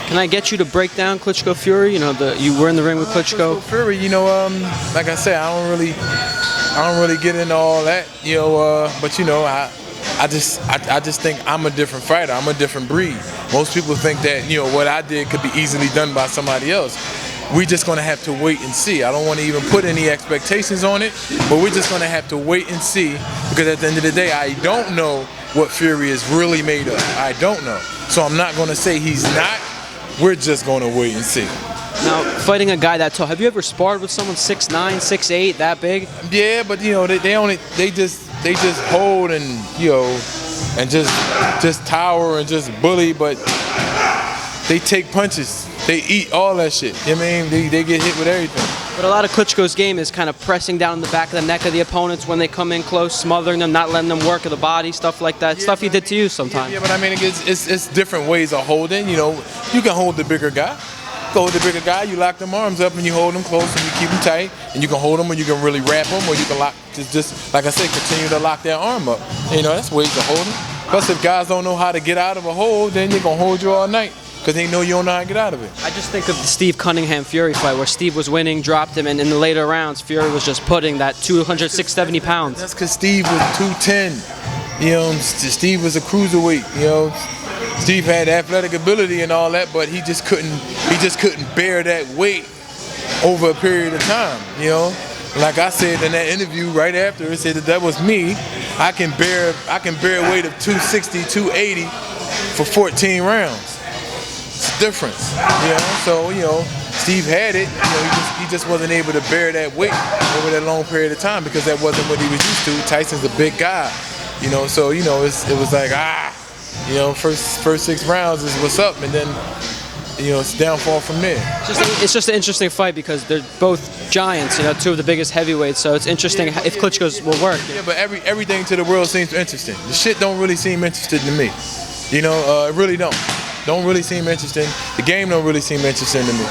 Can I get you to break down Klitschko Fury? You know, you were in the ring with Klitschko. Fury, you know, like I said, I don't really get into all that, you know. But you know, I just think I'm a different fighter. I'm a different breed. Most people think that, you know, what I did could be easily done by somebody else. We're just gonna have to wait and see. I don't want to even put any expectations on it, but we're just gonna have to wait and see, because at the end of the day, I don't know what Fury is really made of. I don't know. So I'm not gonna say he's not. We're just gonna wait and see. Now, fighting a guy that tall, have you ever sparred with someone 6'9", 6'8", that big? Yeah, but you know, they just hold and, you know, and just tower and just bully, but they take punches. They eat all that shit. You know what I mean? They get hit with everything. But a lot of Klitschko's game is kind of pressing down the back of the neck of the opponents when they come in close, smothering them, not letting them work of the body, stuff like that. Yeah, stuff he did to you sometimes. Yeah, but I mean, it's different ways of holding. You know, you can hold the bigger guy. You can hold the bigger guy, you lock them arms up and you hold them close and you keep them tight. And you can hold them, or you can really wrap them, or you can lock, just like I said, continue to lock their arm up. You know, that's ways of holding. Plus, if guys don't know how to get out of a hold, then they're going to hold you all night, because they know you don't know how to get out of it. I just think of the Steve Cunningham-Fury fight where Steve was winning, dropped him, and in the later rounds, Fury was just putting that 270 pounds. That's because Steve was 210. You know, Steve was a cruiserweight. You know, Steve had athletic ability and all that, but he just couldn't bear that weight over a period of time. You know, like I said in that interview right after, it said that was me. I can bear a weight of 260, 280 for 14 rounds. It's a difference, you know. So, you know, Steve had it. You know, he just wasn't able to bear that weight over that long period of time, because that wasn't what he was used to. Tyson's a big guy, you know. So, you know, it was like, you know, first 6 rounds is what's up, and then, you know, it's downfall from there. It's just an interesting fight because they're both giants, you know, 2 of the biggest heavyweights. So it's interesting if Klitschko's will work. Yeah, but everything to the world seems interesting. The shit don't really seem interesting to me. You know, it really don't. Don't really seem interesting. The game don't really seem interesting to me.